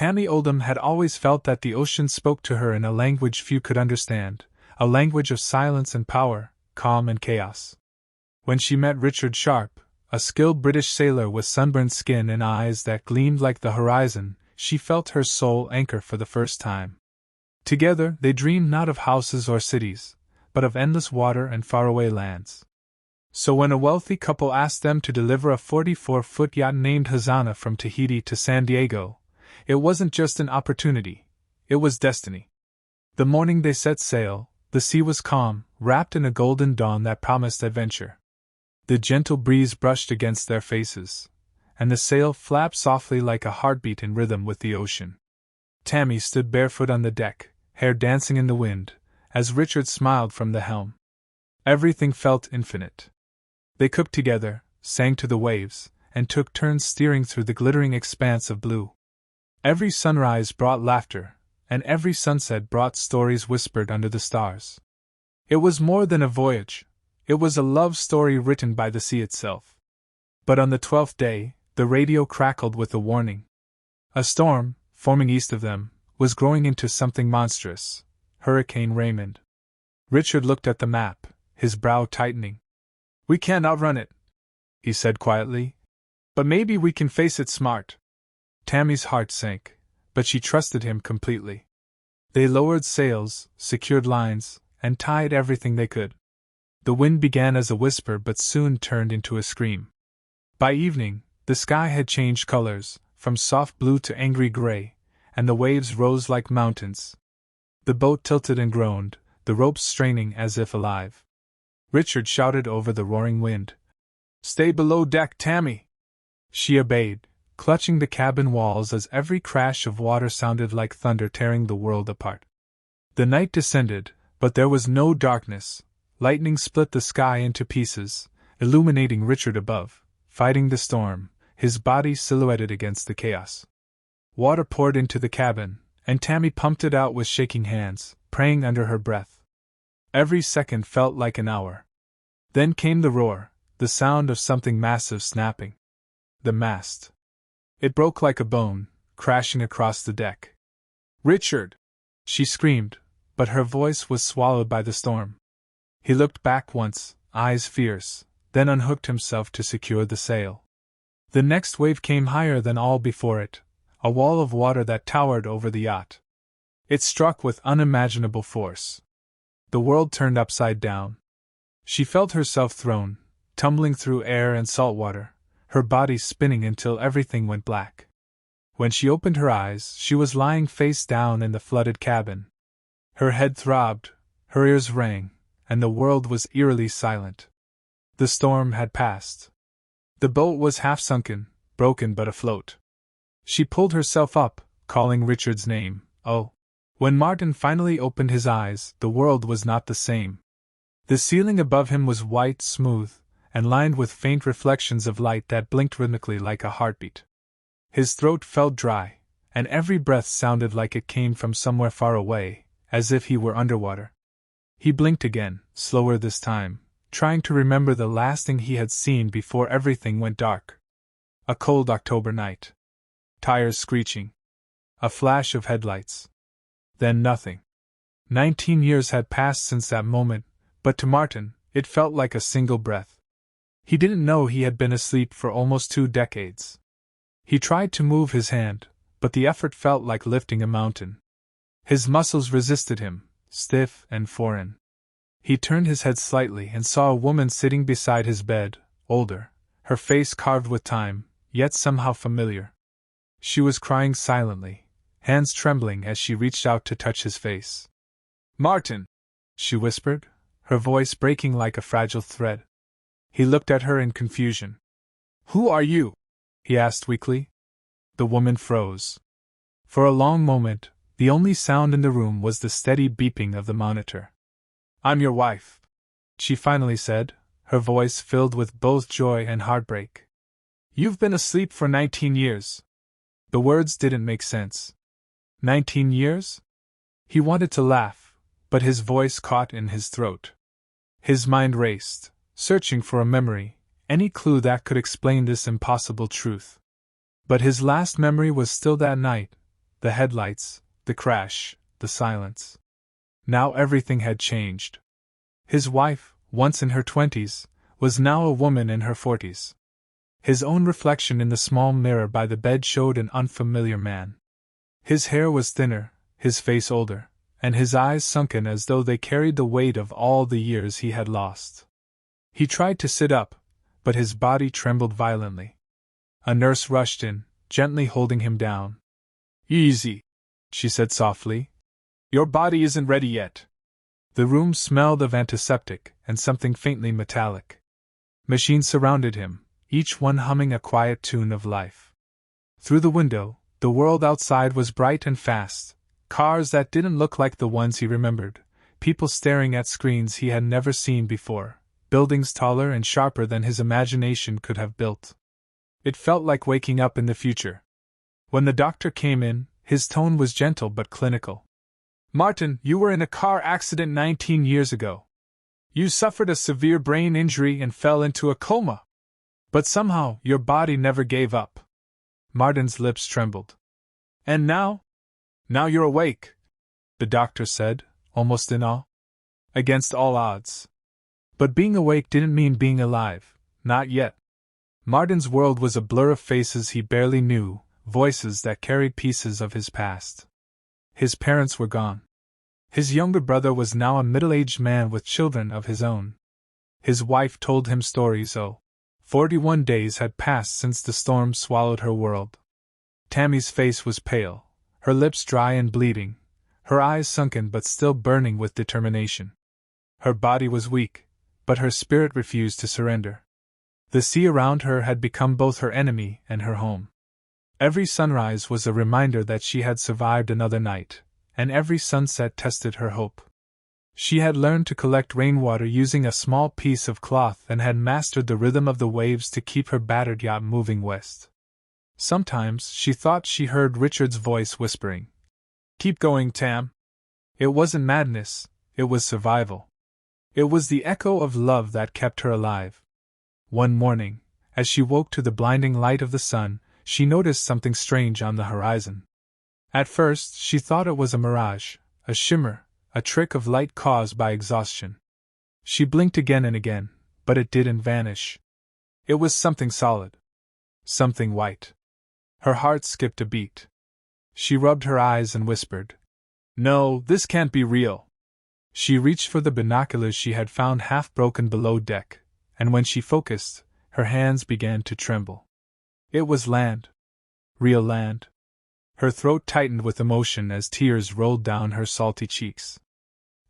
Tammy Oldham had always felt that the ocean spoke to her in a language few could understand, a language of silence and power, calm and chaos. When she met Richard Sharp, a skilled British sailor with sunburned skin and eyes that gleamed like the horizon, she felt her soul anchor for the first time. Together, they dreamed not of houses or cities, but of endless water and faraway lands. So when a wealthy couple asked them to deliver a 44-foot yacht named Hazana from Tahiti to San Diego, it wasn't just an opportunity, it was destiny. The morning they set sail, the sea was calm, wrapped in a golden dawn that promised adventure. The gentle breeze brushed against their faces, and the sail flapped softly like a heartbeat in rhythm with the ocean. Tammy stood barefoot on the deck, hair dancing in the wind, as Richard smiled from the helm. Everything felt infinite. They cooked together, sang to the waves, and took turns steering through the glittering expanse of blue. Every sunrise brought laughter, and every sunset brought stories whispered under the stars. It was more than a voyage, it was a love story written by the sea itself. But on the 12th day, the radio crackled with a warning. A storm, forming east of them, was growing into something monstrous, Hurricane Raymond. Richard looked at the map, his brow tightening. "We can't outrun it," he said quietly. "But maybe we can face it smart." Tammy's heart sank, but she trusted him completely. They lowered sails, secured lines, and tied everything they could. The wind began as a whisper but soon turned into a scream. By evening, the sky had changed colors, from soft blue to angry gray, and the waves rose like mountains. The boat tilted and groaned, the ropes straining as if alive. Richard shouted over the roaring wind, "Stay below deck, Tammy!" She obeyed, clutching the cabin walls as every crash of water sounded like thunder tearing the world apart. The night descended, but there was no darkness. Lightning split the sky into pieces, illuminating Richard above, fighting the storm, his body silhouetted against the chaos. Water poured into the cabin, and Tammy pumped it out with shaking hands, praying under her breath. Every second felt like an hour. Then came the roar, the sound of something massive snapping. The mast. It broke like a bone, crashing across the deck. "Richard!" she screamed, but her voice was swallowed by the storm. He looked back once, eyes fierce, then unhooked himself to secure the sail. The next wave came higher than all before it, a wall of water that towered over the yacht. It struck with unimaginable force. The world turned upside down. She felt herself thrown, tumbling through air and salt water, her body spinning until everything went black. When she opened her eyes, she was lying face down in the flooded cabin. Her head throbbed, her ears rang, and the world was eerily silent. The storm had passed. The boat was half sunken, broken but afloat. She pulled herself up, calling Richard's name. Oh! When Martin finally opened his eyes, the world was not the same. The ceiling above him was white, smooth, and lined with faint reflections of light that blinked rhythmically like a heartbeat. His throat felt dry, and every breath sounded like it came from somewhere far away, as if he were underwater. He blinked again, slower this time, trying to remember the last thing he had seen before everything went dark. A cold October night. Tires screeching. A flash of headlights. Then nothing. 19 years had passed since that moment, but to Martin, it felt like a single breath. He didn't know he had been asleep for almost 2 decades. He tried to move his hand, but the effort felt like lifting a mountain. His muscles resisted him, stiff and foreign. He turned his head slightly and saw a woman sitting beside his bed, older, her face carved with time, yet somehow familiar. She was crying silently, hands trembling as she reached out to touch his face. "Martin!" she whispered, her voice breaking like a fragile thread. He looked at her in confusion. "Who are you?" he asked weakly. The woman froze. For a long moment, the only sound in the room was the steady beeping of the monitor. "I'm your wife," she finally said, her voice filled with both joy and heartbreak. "You've been asleep for 19 years. The words didn't make sense. 19 years? He wanted to laugh, but his voice caught in his throat. His mind raced, searching for a memory, any clue that could explain this impossible truth. But his last memory was still that night, the headlights, the crash, the silence. Now everything had changed. His wife, once in her 20s, was now a woman in her 40s. His own reflection in the small mirror by the bed showed an unfamiliar man. His hair was thinner, his face older, and his eyes sunken as though they carried the weight of all the years he had lost. He tried to sit up, but his body trembled violently. A nurse rushed in, gently holding him down. "Easy," she said softly. "Your body isn't ready yet." The room smelled of antiseptic and something faintly metallic. Machines surrounded him, each one humming a quiet tune of life. Through the window, the world outside was bright and fast, cars that didn't look like the ones he remembered, people staring at screens he had never seen before, buildings taller and sharper than his imagination could have built. It felt like waking up in the future. When the doctor came in, his tone was gentle but clinical. "Martin, you were in a car accident 19 years ago. You suffered a severe brain injury and fell into a coma. But somehow, your body never gave up." Martin's lips trembled. "And now? Now you're awake," the doctor said, almost in awe. "Against all odds." But being awake didn't mean being alive, not yet. Martin's world was a blur of faces he barely knew, voices that carried pieces of his past. His parents were gone. His younger brother was now a middle-aged man with children of his own. His wife told him stories. 41 days had passed since the storm swallowed her world. Tammy's face was pale, her lips dry and bleeding, her eyes sunken but still burning with determination. Her body was weak, but her spirit refused to surrender. The sea around her had become both her enemy and her home. Every sunrise was a reminder that she had survived another night, and every sunset tested her hope. She had learned to collect rainwater using a small piece of cloth and had mastered the rhythm of the waves to keep her battered yacht moving west. Sometimes she thought she heard Richard's voice whispering, "Keep going, Tam." It wasn't madness, it was survival. It was the echo of love that kept her alive. One morning, as she woke to the blinding light of the sun, she noticed something strange on the horizon. At first, she thought it was a mirage, a shimmer, a trick of light caused by exhaustion. She blinked again and again, but it didn't vanish. It was something solid. Something white. Her heart skipped a beat. She rubbed her eyes and whispered, "No, this can't be real." She reached for the binoculars she had found half broken below deck, and when she focused, her hands began to tremble. It was land. Real land. Her throat tightened with emotion as tears rolled down her salty cheeks.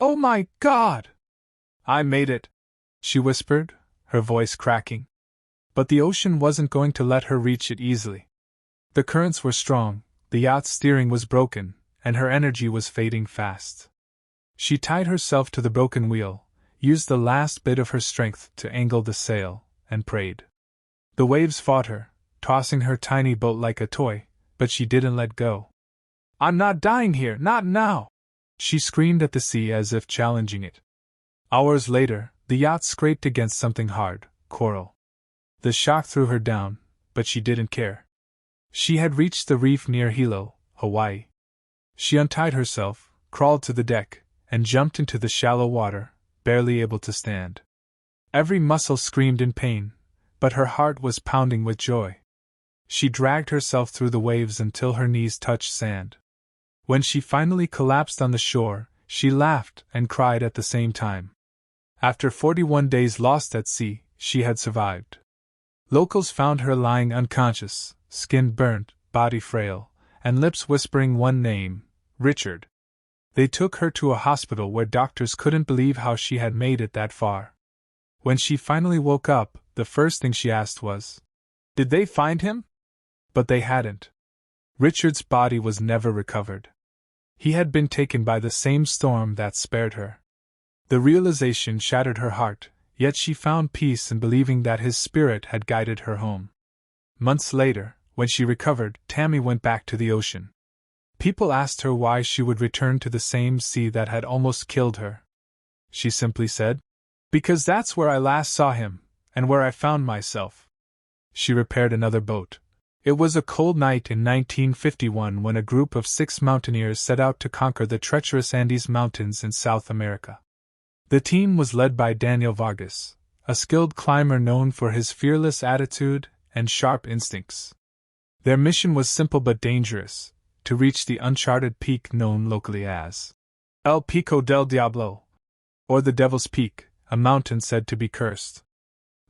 "Oh my God! I made it," she whispered, her voice cracking. But the ocean wasn't going to let her reach it easily. The currents were strong, the yacht's steering was broken, and her energy was fading fast. She tied herself to the broken wheel, used the last bit of her strength to angle the sail, and prayed. The waves fought her, tossing her tiny boat like a toy, but she didn't let go. "I'm not dying here, not now!" she screamed at the sea as if challenging it. Hours later, the yacht scraped against something hard, coral. The shock threw her down, but she didn't care. She had reached the reef near Hilo, Hawaii. She untied herself, crawled to the deck, and jumped into the shallow water, barely able to stand. Every muscle screamed in pain, but her heart was pounding with joy. She dragged herself through the waves until her knees touched sand. When she finally collapsed on the shore, she laughed and cried at the same time. After 41 days lost at sea, she had survived. Locals found her lying unconscious, skin burnt, body frail, and lips whispering one name, Richard. They took her to a hospital where doctors couldn't believe how she had made it that far. When she finally woke up, the first thing she asked was, "Did they find him?" But they hadn't. Richard's body was never recovered. He had been taken by the same storm that spared her. The realization shattered her heart, yet she found peace in believing that his spirit had guided her home. Months later, when she recovered, Tammy went back to the ocean. People asked her why she would return to the same sea that had almost killed her. She simply said, "Because that's where I last saw him, and where I found myself." She repaired another boat, It was a cold night in 1951 when a group of 6 mountaineers set out to conquer the treacherous Andes Mountains in South America. The team was led by Daniel Vargas, a skilled climber known for his fearless attitude and sharp instincts. Their mission was simple but dangerous: to reach the uncharted peak known locally as El Pico del Diablo, or the Devil's Peak, a mountain said to be cursed.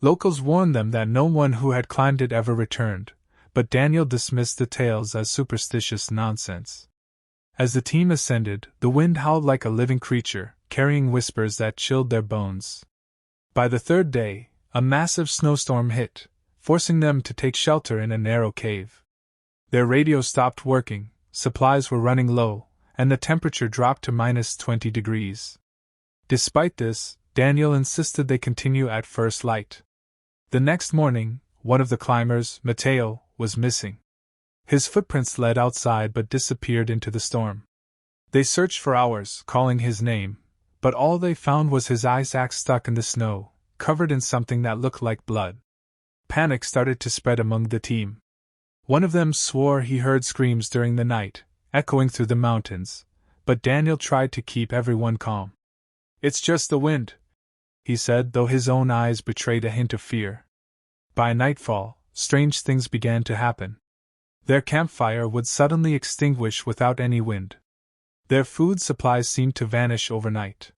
Locals warned them that no one who had climbed it ever returned, but Daniel dismissed the tales as superstitious nonsense. As the team ascended, the wind howled like a living creature, carrying whispers that chilled their bones. By the third day, a massive snowstorm hit, forcing them to take shelter in a narrow cave. Their radio stopped working, supplies were running low, and the temperature dropped to -20 degrees. Despite this, Daniel insisted they continue at first light. The next morning, one of the climbers, Mateo, was missing. His footprints led outside but disappeared into the storm. They searched for hours, calling his name, but all they found was his ice axe stuck in the snow, covered in something that looked like blood. Panic started to spread among the team. One of them swore he heard screams during the night, echoing through the mountains, but Daniel tried to keep everyone calm. "It's just the wind," he said, though his own eyes betrayed a hint of fear. By nightfall, strange things began to happen. Their campfire would suddenly extinguish without any wind. Their food supplies seemed to vanish overnight.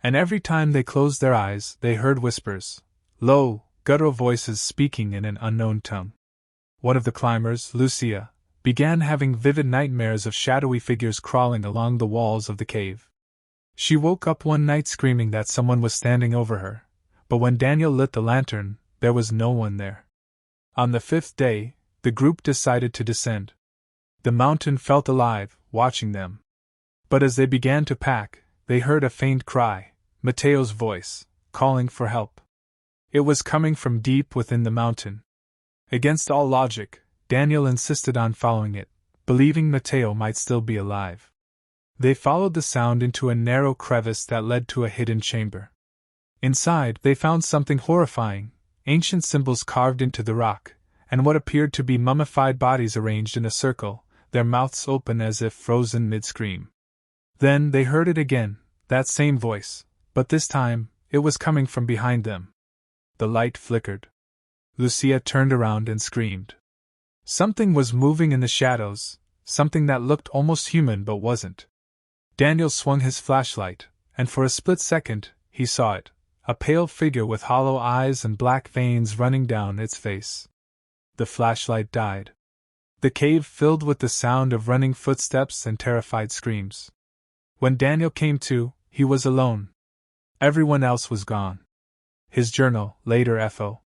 And every time they closed their eyes, they heard whispers, low, guttural voices speaking in an unknown tongue. One of the climbers, Lucia, began having vivid nightmares of shadowy figures crawling along the walls of the cave. She woke up one night screaming that someone was standing over her, but when Daniel lit the lantern, there was no one there. On the 5th day, the group decided to descend. The mountain felt alive, watching them. But as they began to pack, they heard a faint cry, Mateo's voice, calling for help. It was coming from deep within the mountain. Against all logic, Daniel insisted on following it, believing Mateo might still be alive. They followed the sound into a narrow crevice that led to a hidden chamber. Inside, they found something horrifying: ancient symbols carved into the rock, and what appeared to be mummified bodies arranged in a circle, their mouths open as if frozen mid-scream. Then they heard it again, that same voice, but this time, it was coming from behind them. The light flickered. Lucia turned around and screamed. Something was moving in the shadows, something that looked almost human but wasn't. Daniel swung his flashlight, and for a split second, he saw it, a pale figure with hollow eyes and black veins running down its face. The flashlight died. The cave filled with the sound of running footsteps and terrified screams. When Daniel came to, he was alone. Everyone else was gone. His journal, later FO.